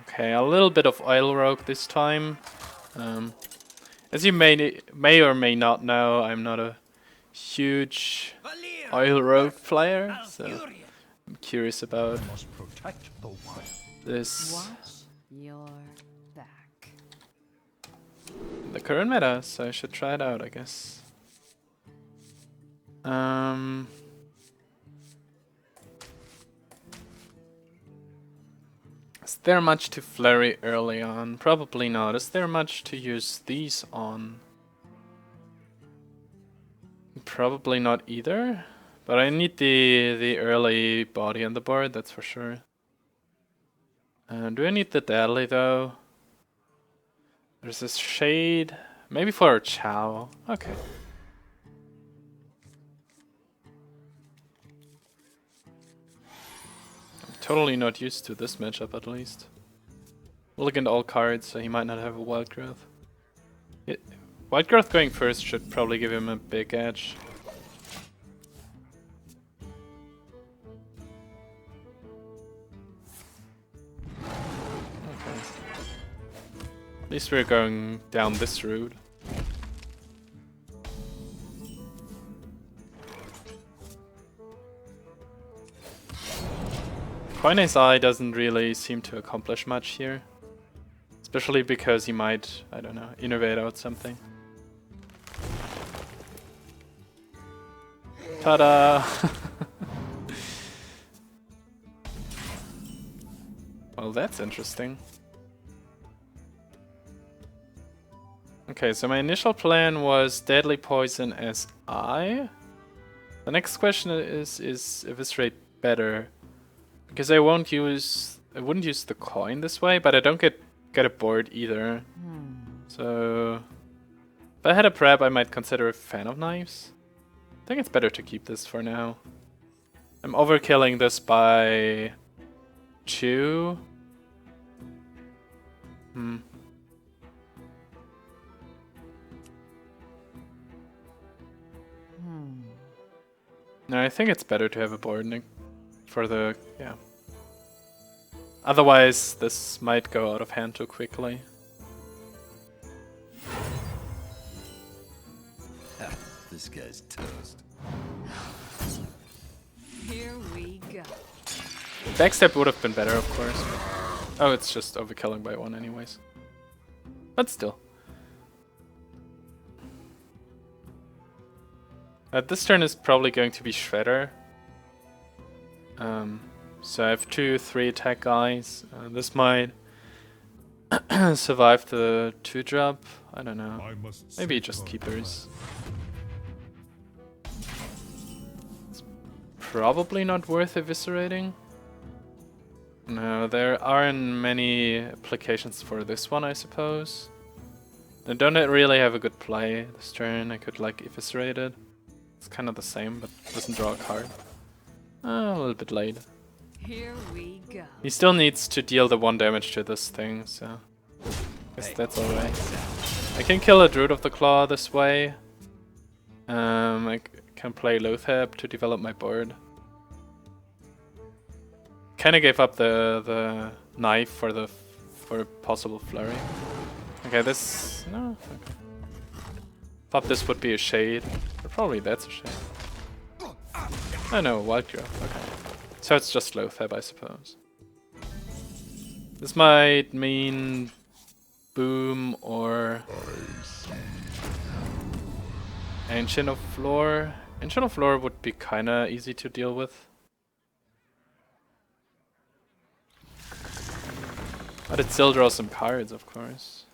Okay, a little bit of oil rogue this time. As you may or may not know, I'm not a huge oil rogue player, so I'm curious about this. Watch your back. The current meta, so I should try it out, I guess. Is there much to Flurry early on? Probably not. Is there much to use these on? Probably not either. But I need the early body on the board, that's for sure. Do I need the deadly though? There's this shade. Maybe for a Chow. Okay. Totally not used to this matchup, at least. We'll look into all cards, so he might not have a Wild Growth. Wild Growth going first should probably give him a big edge. Okay. At least we're going down this route. Coin's Eye doesn't really seem to accomplish much here. Especially because he might, I don't know, innovate out something. Ta-da! Well, that's interesting. Okay, so my initial plan was Deadly Poison as I. The next question is Eviscerate better? Because I wouldn't use the coin this way, but I don't get a board either. So if I had a prep, I might consider a Fan of Knives. I think it's better to keep this for now. I'm overkilling this by 2. No, I think it's better to have a board for the, yeah. Otherwise, this might go out of hand too quickly. This guy's toast. Here we go. Backstab would have been better, of course. Oh, it's just overkilling by 1 anyways. But still. This turn is probably going to be Shredder. So I have 2-3 attack guys. This might survive the 2-drop. I don't know. Maybe just keepers. It's probably not worth eviscerating. No, there aren't many applications for this one, I suppose. I don't really have a good play this turn. I could like eviscerate it. It's kind of the same, but doesn't draw a card. A little bit late. Here we go. He still needs to deal the 1 damage to this thing, so guess that's alright. I can kill a Druid of the Claw this way. I can play Loatheb to develop my board. Kinda gave up the knife for a possible Flurry. Okay, this no. Okay. Thought this would be a shade, but probably that's a shade. Oh no, Wild Growth. Okay. So it's just Loatheb, I suppose. This might mean Boom or Ancient of Floor. Ancient of Floor would be kinda easy to deal with. But it still draws some cards, of course.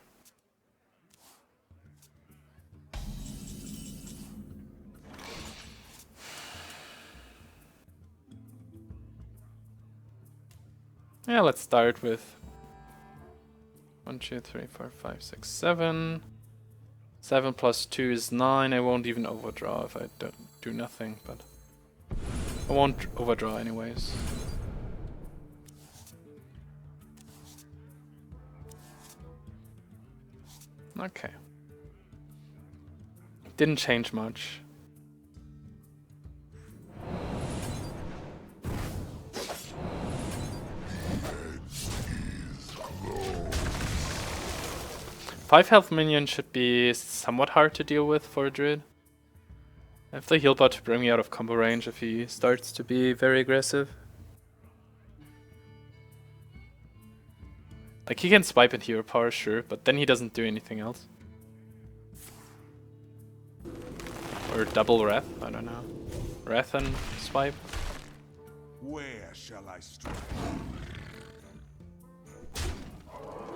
Yeah, let's start with 1, 2, 3, 4, 5, 6, 7. 7 plus 2 is 9. I won't even overdraw if I don't do nothing, but I won't overdraw anyways. Okay. Didn't change much. 5 health minion should be somewhat hard to deal with for a Druid. I have the Healbot to bring me out of combo range if he starts to be very aggressive. Like, he can swipe and hero power, sure, but then he doesn't do anything else. Or double Wrath, I don't know. Wrath and swipe. Where shall I strike?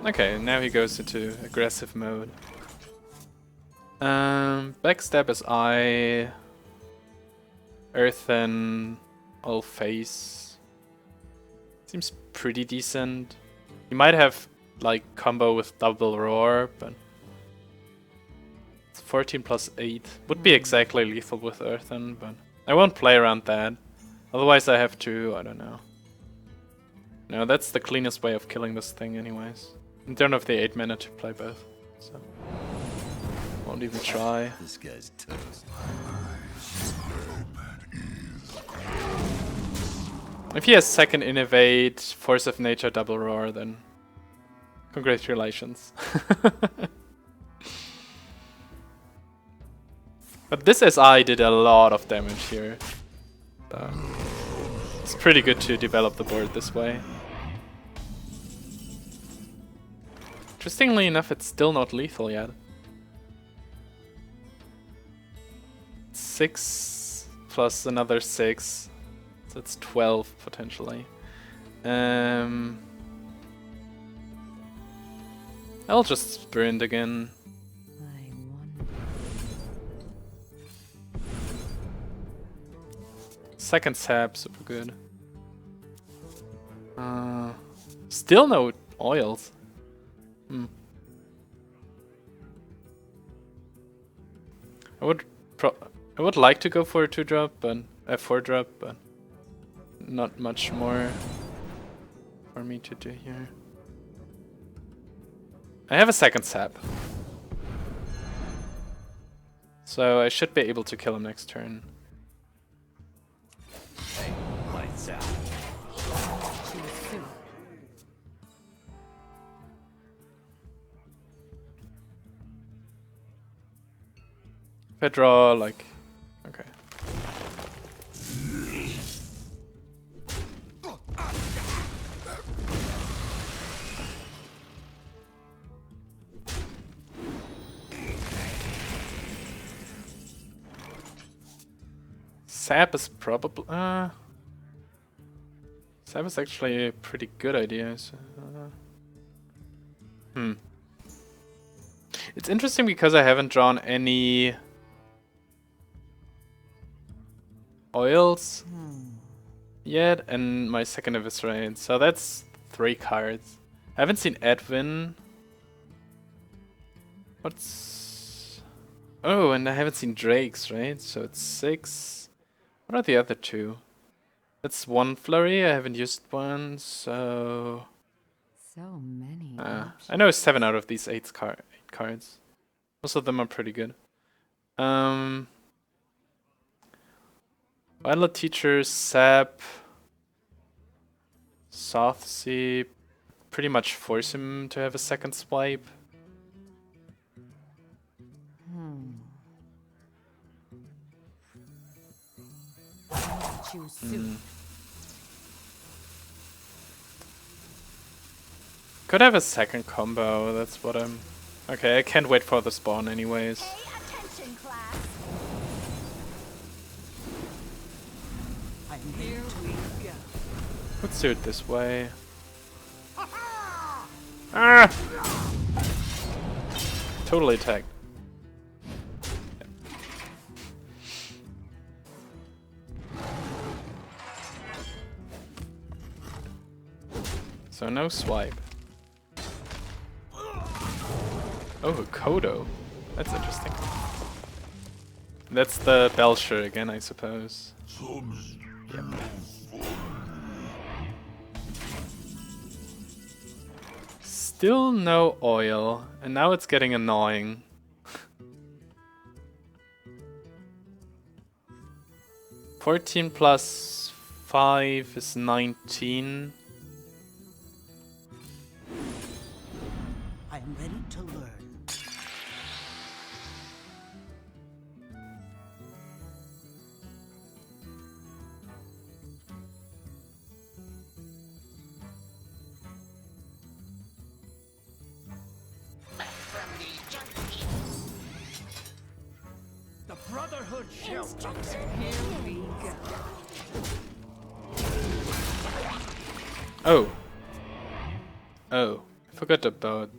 Okay, now he goes into aggressive mode. Backstab is I. Earthen, all face. Seems pretty decent. He might have like combo with double roar, but it's 14 plus 8. Would be exactly lethal with Earthen, but I won't play around that. Otherwise I have to, I don't know. No, that's the cleanest way of killing this thing anyways. I don't have the 8 mana to play both, so won't even try. This guy's toast. If he has second innovate, force of nature, double roar, then congratulations. But this SI did a lot of damage here. It's pretty good to develop the board this way. Interestingly enough, it's still not lethal yet. 6 plus another 6. So it's 12 potentially. I'll just sprint again. I wonder. Second sap, super good. Still no oils. I would like to go for a 2-drop, but a 4-drop, but not much more for me to do here. I have a second sap, so I should be able to kill him next turn. Hey, lights out. If I draw like, okay. Sap is probably Sap is actually a pretty good idea. So, It's interesting because I haven't drawn any oils yet, and my second Eviscerate, so that's 3 cards. I haven't seen Edwin. What's... Oh, and I haven't seen Drake's, right? So it's 6. What are the other 2? That's 1 Flurry, I haven't used one, so... So many. I know 7 out of these 8 cards. Most of them are pretty good. Violet Teacher, Sap, Southsea, pretty much force him to have a second swipe. Choose soon. Could have a second combo, that's what I'm... Okay, I can't wait for the spawn anyways. Attention, class. Here we go. Let's do it this way. Ah! Totally tagged. So no swipe. Oh, Kodo. That's interesting. That's the Belcher again, I suppose. Yep. Still no oil, and now it's getting annoying. 14 plus 5 is 19. I am ready to learn. Oh. Oh. I forgot about...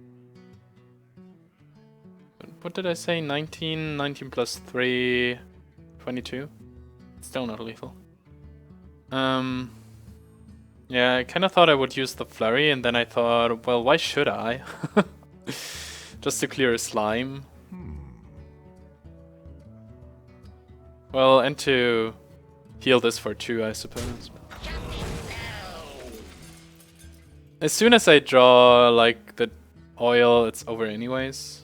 What did I say? 19? 19 plus 3... 22? Still not lethal. Yeah, I kind of thought I would use the Flurry, and then I thought, well, why should I? Just to clear a slime. Well, and to heal this for 2, I suppose. As soon as I draw, like, the oil, it's over anyways.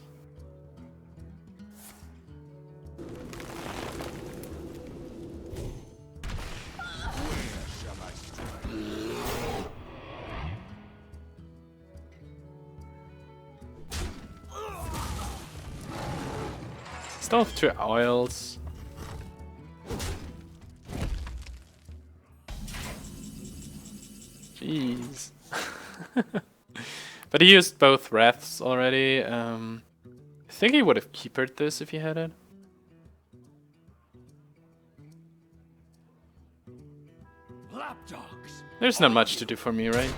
Still have 2 oils. Jeez. But he used both wraths already. I think he would have keepered this if he had it. Lapdogs. There's not much to do for me, right?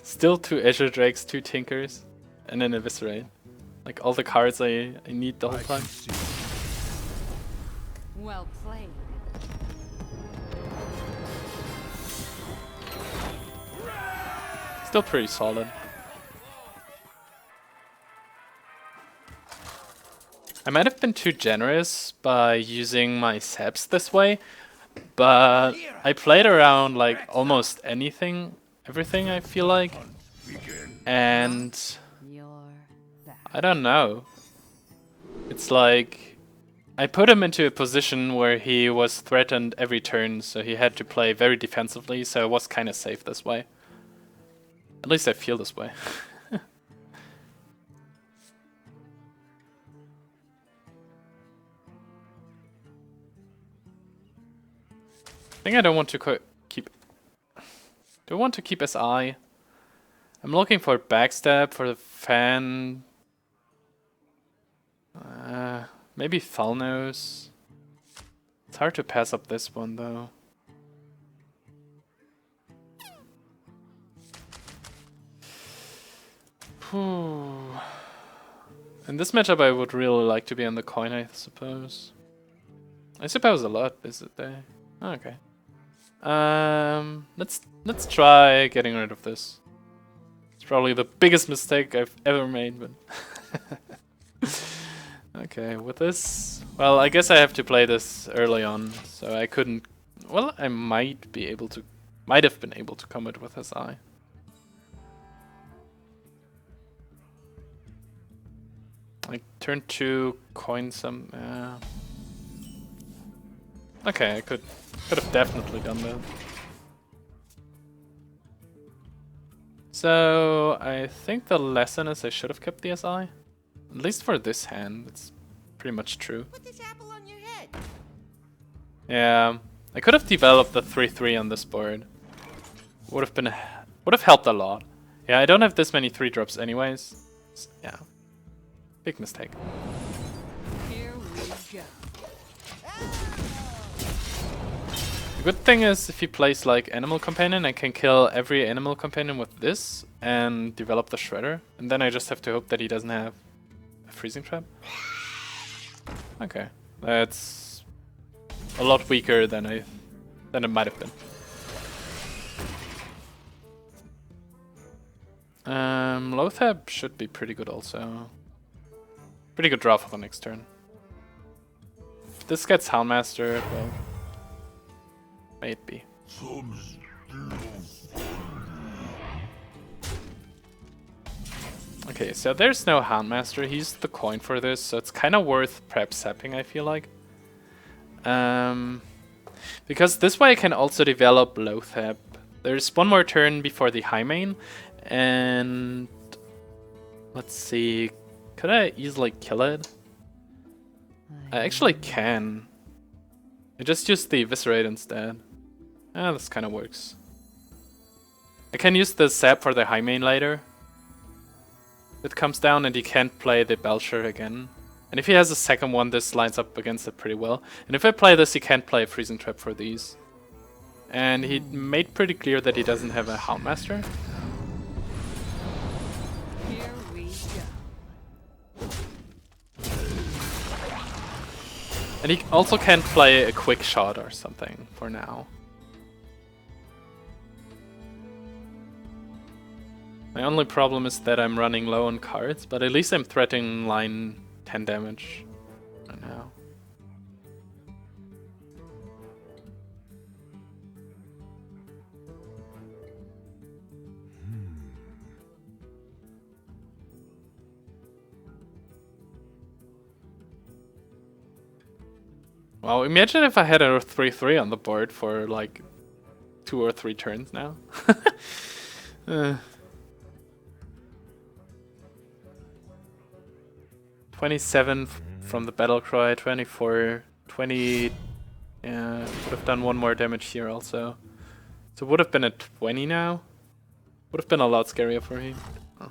Still 2 Azure Drakes, 2 Tinkers, and an Eviscerate. Like all the cards I need the whole time. Well played. Still pretty solid. I might have been too generous by using my Saps this way, but I played around like almost everything I feel like, and I don't know. It's like I put him into a position where he was threatened every turn, so he had to play very defensively, so I was kind of safe this way. At least I feel this way. I think I don't want to keep... Do I want to keep SI? I'm looking for Backstab for the fan. Maybe Thalnos. It's hard to pass up this one though. In this matchup I would really like to be on the coin, I suppose. I suppose a lot, is it there? Oh, okay. Let's try getting rid of this. It's probably the biggest mistake I've ever made, but okay, with this, well, I guess I have to play this early on, so I couldn't. Well, I might have been able to combat with his eye. Like turn 2, coin some. Okay, I could have definitely done that. So I think the lesson is I should have kept the SI. At least for this hand, it's pretty much true. Put this apple on your head. Yeah, I could have developed the 3/3 on this board. Would have helped a lot. Yeah, I don't have this many 3-drops anyways. Yeah, big mistake. Here we go. The good thing is if he plays like Animal Companion, I can kill every Animal Companion with this and develop the Shredder. And then I just have to hope that he doesn't have a Freezing Trap. Okay, that's a lot weaker than it might have been. Loatheb should be pretty good also. Pretty good draw for the next turn. If this gets Houndmaster, well, may it be. Okay, so there's no Houndmaster. He's the coin for this, so it's kind of worth perhaps sapping, I feel like. Because this way I can also develop Loatheb. There's one more turn before the high main, and let's see, could I easily kill it? I actually can. I just use the Eviscerate instead. Ah, this kind of works. I can use the Sap for the high main later. It comes down and he can't play the Belcher again. And if he has a second one, this lines up against it pretty well. And if I play this, he can't play a Freezing Trap for these. And he made pretty clear that he doesn't have a Houndmaster. Here we go. And he also can't play a Quick Shot or something for now. My only problem is that I'm running low on cards, but at least I'm threatening line 10 damage right now. Wow, imagine if I had a 3-3 on the board for like 2 or 3 turns now. 27 from the battle cry, 24, 20. Yeah, would have done 1 more damage here also. So would have been a 20 now. Would have been a lot scarier for him. Oh.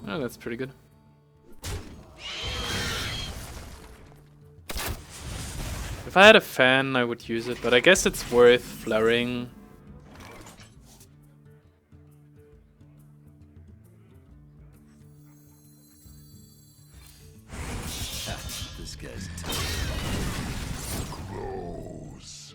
Oh, that's pretty good. If I had a fan, I would use it, but I guess it's worth flurrying. This guy's Gross.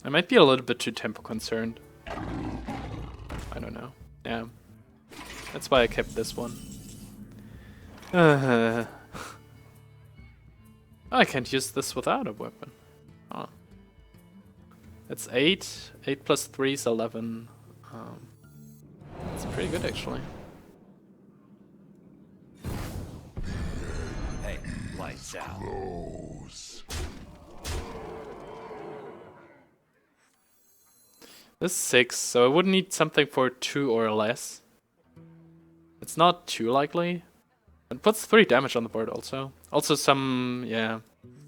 I might be a little bit too tempo concerned. I don't know. Yeah. That's why I kept this one. Oh, I can't use this without a weapon. Oh. It's 8. 8 plus 3 is 11. That's pretty good actually. hey, lights out. Gross. This is 6, so I would need something for 2 or less. It's not too likely. It puts 3 damage on the board also. Also some, yeah,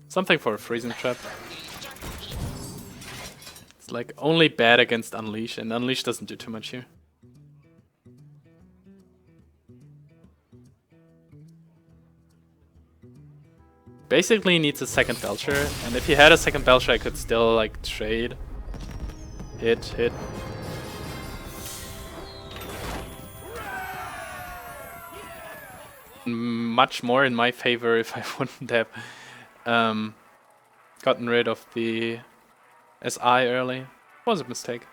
something for a Freezing Trap. It's like only bad against Unleash, and Unleash doesn't do too much here. Basically needs a second Belcher, and if he had a second Belcher I could still like trade. Hit. Much more in my favor if I wouldn't have gotten rid of the SI early. Was a mistake.